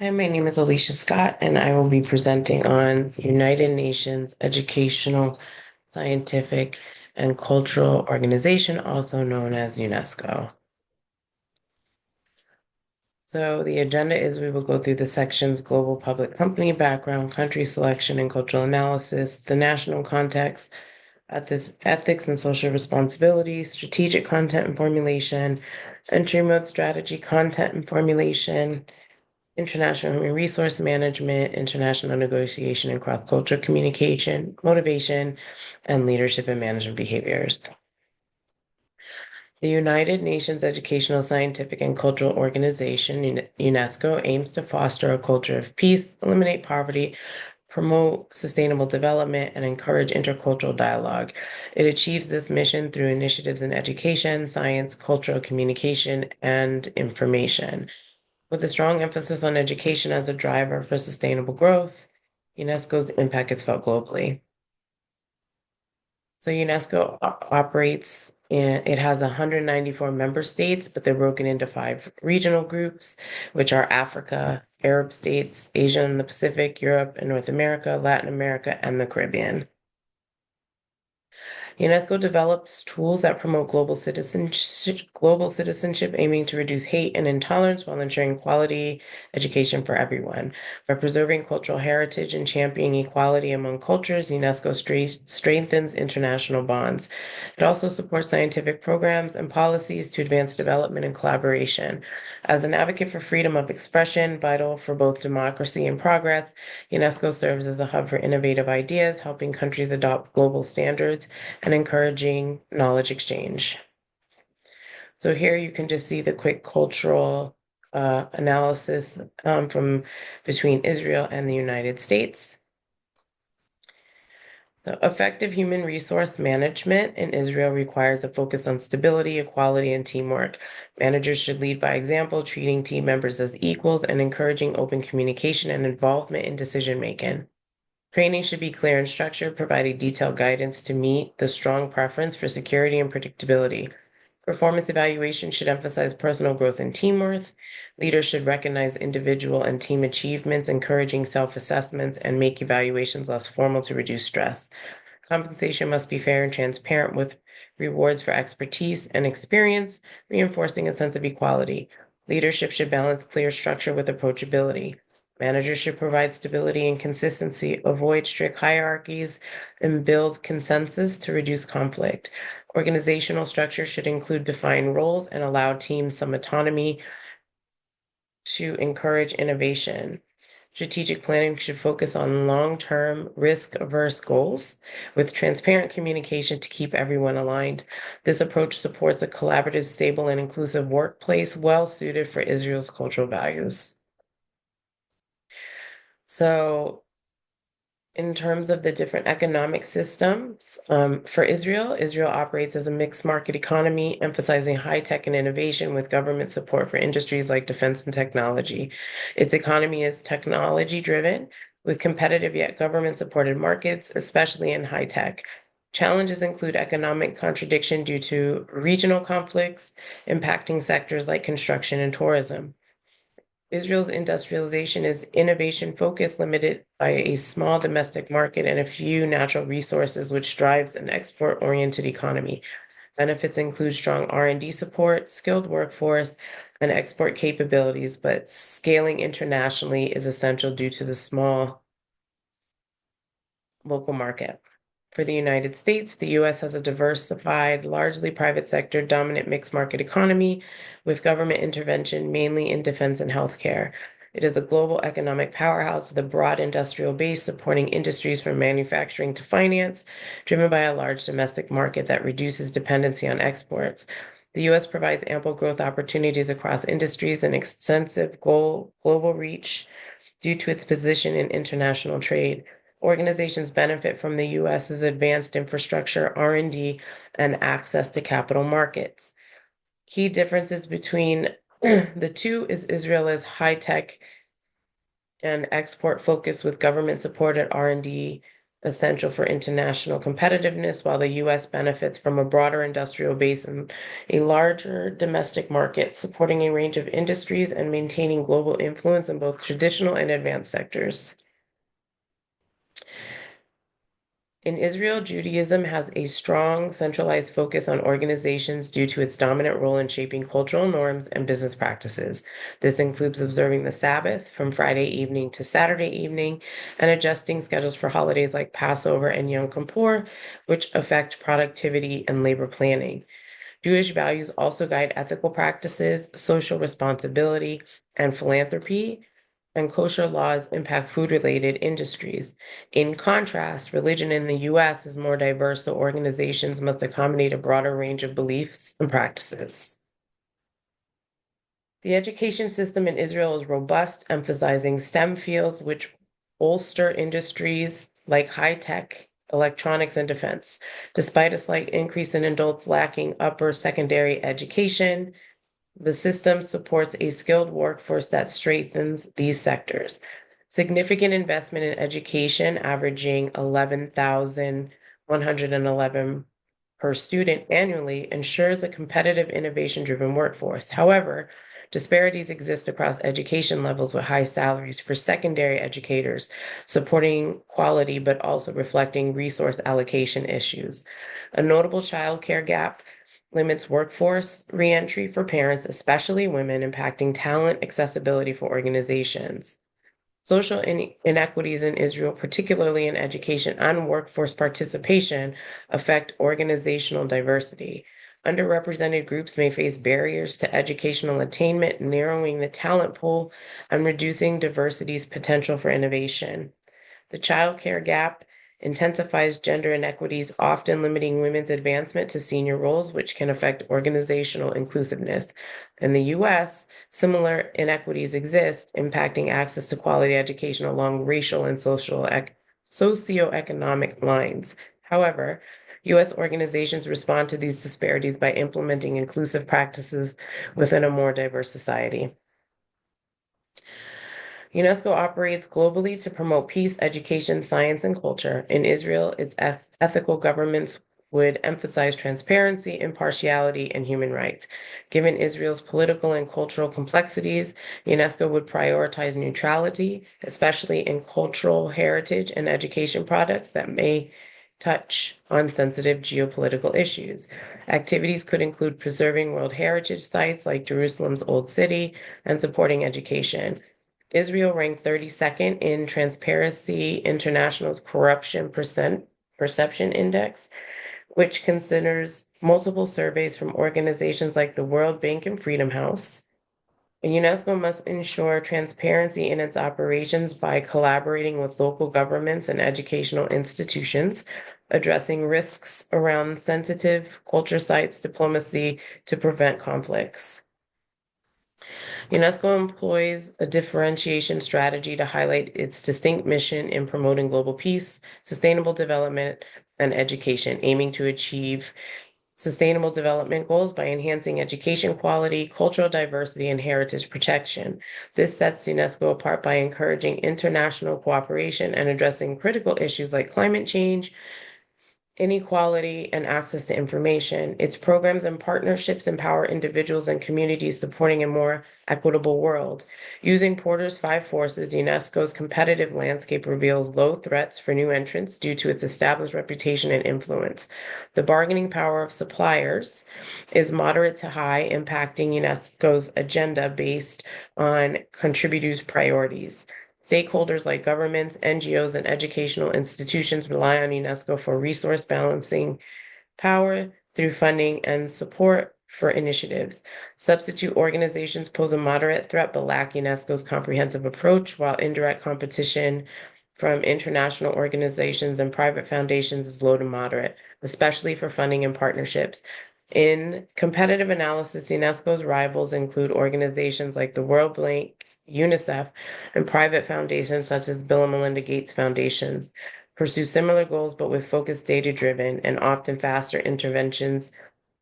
Hi, my name is Alicia Scott, and I will be presenting on the United Nations Educational, Scientific, and Cultural Organization, also known as UNESCO. So the agenda is we will go through the sections global public company background, country selection and cultural analysis, the national context, ethics and social responsibility, strategic content and formulation, entry mode strategy, content and formulation, international human resource management, international negotiation and cross-cultural communication, motivation, and leadership and management behaviors. The United Nations Educational, Scientific, and Cultural Organization, UNESCO, aims to foster a culture of peace, eliminate poverty, promote sustainable development, and encourage intercultural dialogue. It achieves this mission through initiatives in education, science, cultural communication, and information. With a strong emphasis on education as a driver for sustainable growth, UNESCO's impact is felt globally. So UNESCO operates it has 194 member states, but they're broken into 5 regional groups, which are Africa, Arab states, Asia and the Pacific, Europe and North America, Latin America, and the Caribbean. UNESCO develops tools that promote global citizenship, aiming to reduce hate and intolerance while ensuring quality education for everyone. By preserving cultural heritage and championing equality among cultures, UNESCO strengthens international bonds. It also supports scientific programs and policies to advance development and collaboration. As an advocate for freedom of expression, vital for both democracy and progress, UNESCO serves as a hub for innovative ideas, helping countries adopt global standards and encouraging knowledge exchange. So here you can just see the quick cultural analysis from between Israel and the United States. The effective human resource management in Israel requires a focus on stability, equality, and teamwork. Managers should lead by example, treating team members as equals and encouraging open communication and involvement in decision making. Training should be clear and structured, providing detailed guidance to meet the strong preference for security and predictability. Performance evaluation should emphasize personal growth and teamwork. Leaders should recognize individual and team achievements, encouraging self-assessments, and make evaluations less formal to reduce stress. Compensation must be fair and transparent with rewards for expertise and experience, reinforcing a sense of equality. Leadership should balance clear structure with approachability. Managers should provide stability and consistency, avoid strict hierarchies, and build consensus to reduce conflict. Organizational structure should include defined roles and allow teams some autonomy to encourage innovation. Strategic planning should focus on long-term, risk-averse goals with transparent communication to keep everyone aligned. This approach supports a collaborative, stable, and inclusive workplace well suited for Israel's cultural values. So in terms of the different economic systems, for Israel, Israel operates as a mixed market economy, emphasizing high tech and innovation with government support for industries like defense and technology. Its economy is technology driven with competitive yet government supported markets, especially in high tech. Challenges include economic contradiction due to regional conflicts impacting sectors like construction and tourism. Israel's industrialization is innovation focused, limited by a small domestic market and a few natural resources, which drives an export-oriented economy. Benefits include strong R&D support, skilled workforce, and export capabilities, but scaling internationally is essential due to the small local market. For the United States, the US has a diversified, largely private sector dominant mixed market economy with government intervention mainly in defense and healthcare. It is a global economic powerhouse with a broad industrial base supporting industries from manufacturing to finance, driven by a large domestic market that reduces dependency on exports. The US provides ample growth opportunities across industries and extensive global reach due to its position in international trade. Organizations benefit from the US's advanced infrastructure, R&D, and access to capital markets. Key differences between the two is Israel is high-tech and export focused with government supported R&D essential for international competitiveness, while the U.S. benefits from a broader industrial base and a larger domestic market, supporting a range of industries and maintaining global influence in both traditional and advanced sectors. In Israel, Judaism has a strong centralized focus on organizations due to its dominant role in shaping cultural norms and business practices. This includes observing the Sabbath from Friday evening to Saturday evening and adjusting schedules for holidays like Passover and Yom Kippur, which affect productivity and labor planning. Jewish values also guide ethical practices, social responsibility, and philanthropy, and kosher laws impact food-related industries. In contrast, religion in the US is more diverse, so organizations must accommodate a broader range of beliefs and practices. The education system in Israel is robust, emphasizing STEM fields, which bolster industries like high tech, electronics, and defense. Despite a slight increase in adults lacking upper secondary education, the system supports a skilled workforce that strengthens these sectors. Significant investment in education, averaging 11,111 per student annually, ensures a competitive, innovation-driven workforce. However, disparities exist across education levels with high salaries for secondary educators, supporting quality but also reflecting resource allocation issues. A notable childcare gap limits workforce reentry for parents, especially women, impacting talent accessibility for organizations. Social inequities in Israel, particularly in education and workforce participation, affect organizational diversity. Underrepresented groups may face barriers to educational attainment, narrowing the talent pool and reducing diversity's potential for innovation. The childcare gap intensifies gender inequities, often limiting women's advancement to senior roles, which can affect organizational inclusiveness. In the US, similar inequities exist, impacting access to quality education along racial and socioeconomic lines. However, US organizations respond to these disparities by implementing inclusive practices within a more diverse society. UNESCO operates globally to promote peace, education, science, and culture. In Israel, its ethical governments would emphasize transparency, impartiality, and human rights. Given Israel's political and cultural complexities, UNESCO would prioritize neutrality, especially in cultural heritage and education products that may touch on sensitive geopolitical issues. Activities could include preserving World Heritage sites like Jerusalem's Old City and supporting education. Israel ranked 32nd in Transparency International's Perception Index, which considers multiple surveys from organizations like the World Bank and Freedom House. And UNESCO must ensure transparency in its operations by collaborating with local governments and educational institutions, addressing risks around sensitive culture sites, diplomacy to prevent conflicts. UNESCO employs a differentiation strategy to highlight its distinct mission in promoting global peace, sustainable development, and education, aiming to achieve sustainable development goals by enhancing education quality, cultural diversity, and heritage protection. This sets UNESCO apart by encouraging international cooperation and addressing critical issues like climate change, inequality, and access to information. Its programs and partnerships empower individuals and communities supporting a more equitable world. Using Porter's five forces, UNESCO's competitive landscape reveals low threats for new entrants due to its established reputation and influence. The bargaining power of suppliers is moderate to high, impacting UNESCO's agenda based on contributors' priorities. Stakeholders like governments, NGOs, and educational institutions rely on UNESCO for resource balancing power through funding and support for initiatives. Substitute organizations pose a moderate threat but lack UNESCO's comprehensive approach, while indirect competition from international organizations and private foundations is low to moderate, especially for funding and partnerships. In competitive analysis, UNESCO's rivals include organizations like the World Bank, UNICEF, and private foundations such as Bill and Melinda Gates Foundation pursue similar goals but with focused data-driven and often faster interventions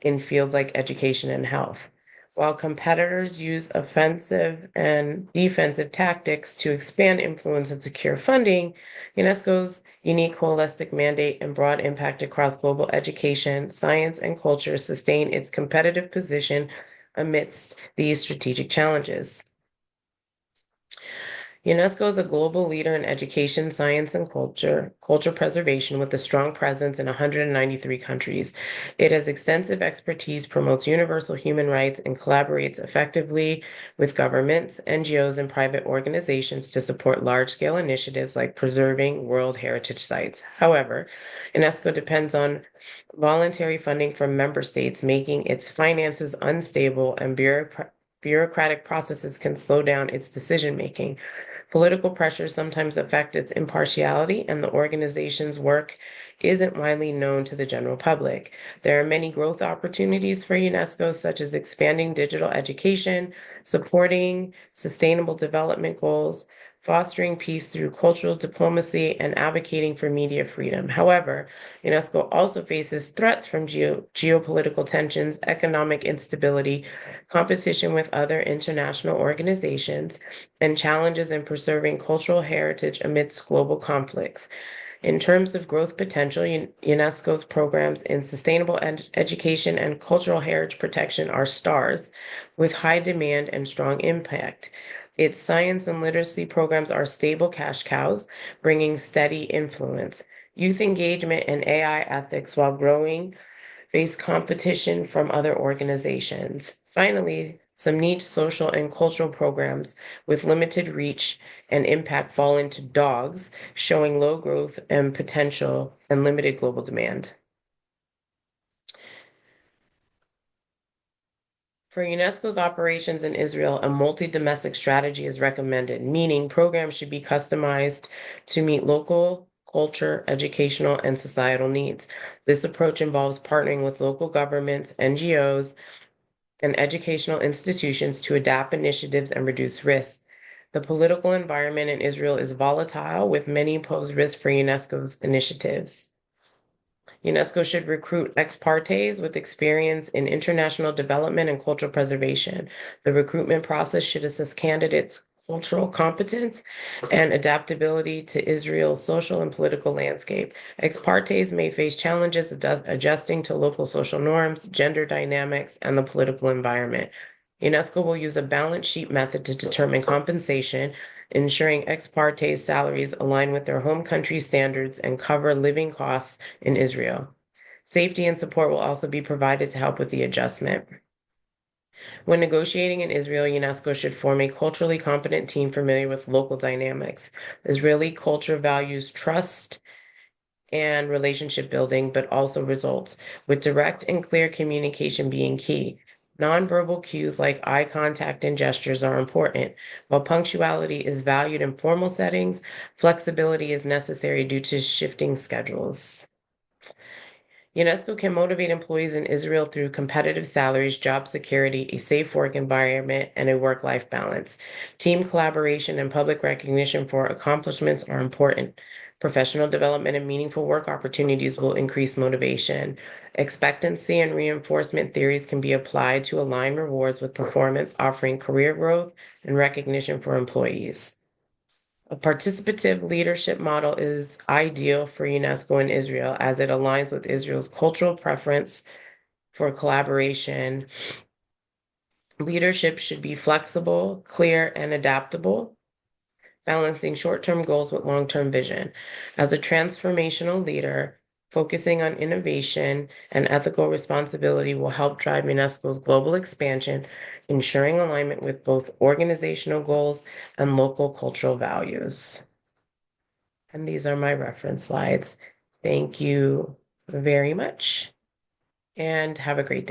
in fields like education and health. While competitors use offensive and defensive tactics to expand influence and secure funding, UNESCO's unique holistic mandate and broad impact across global education, science, and culture sustain its competitive position amidst these strategic challenges. UNESCO is a global leader in education, science, and culture preservation with a strong presence in 193 countries. It has extensive expertise, promotes universal human rights, and collaborates effectively with governments, NGOs, and private organizations to support large-scale initiatives like preserving World Heritage Sites. However, UNESCO depends on voluntary funding from member states, making its finances unstable and bureaucratic processes can slow down its decision-making. Political pressures sometimes affect its impartiality, and the organization's work isn't widely known to the general public. There are many growth opportunities for UNESCO, such as expanding digital education, supporting sustainable development goals, fostering peace through cultural diplomacy, and advocating for media freedom. However, UNESCO also faces threats from geopolitical tensions, economic instability, competition with other international organizations, and challenges in preserving cultural heritage amidst global conflicts. In terms of growth potential, UNESCO's programs in sustainable education and cultural heritage protection are stars with high demand and strong impact. Its science and literacy programs are stable cash cows, bringing steady influence. Youth engagement and AI ethics, while growing, face competition from other organizations. Finally, some niche social and cultural programs with limited reach and impact fall into dogs, showing low growth and potential and limited global demand. For UNESCO's operations in Israel, a multi-domestic strategy is recommended, meaning programs should be customized to meet local culture, educational, and societal needs. This approach involves partnering with local governments, NGOs, and educational institutions to adapt initiatives and reduce risks. The political environment in Israel is volatile, with many posed risks for UNESCO's initiatives. UNESCO should recruit ex partes with experience in international development and cultural preservation. The recruitment process should assess candidates' cultural competence and adaptability to Israel's social and political landscape. Ex partes may face challenges adjusting to local social norms, gender dynamics, and the political environment. UNESCO will use a balance sheet method to determine compensation, ensuring ex partes salaries align with their home country standards and cover living costs in Israel. Safety and support will also be provided to help with the adjustment. When negotiating in Israel, UNESCO should form a culturally competent team familiar with local dynamics. Israeli culture values trust and relationship building, but also results, with direct and clear communication being key. Nonverbal cues like eye contact and gestures are important. While punctuality is valued in formal settings, flexibility is necessary due to shifting schedules. UNESCO can motivate employees in Israel through competitive salaries, job security, a safe work environment, and a work-life balance. Team collaboration and public recognition for accomplishments are important. Professional development and meaningful work opportunities will increase motivation. Expectancy and reinforcement theories can be applied to align rewards with performance, offering career growth and recognition for employees. A participative leadership model is ideal for UNESCO and Israel as it aligns with Israel's cultural preference for collaboration. Leadership should be flexible, clear, and adaptable, balancing short-term goals with long-term vision. As a transformational leader, focusing on innovation and ethical responsibility will help drive UNESCO's global expansion, ensuring alignment with both organizational goals and local cultural values. And these are my reference slides. Thank you very much and have a great day.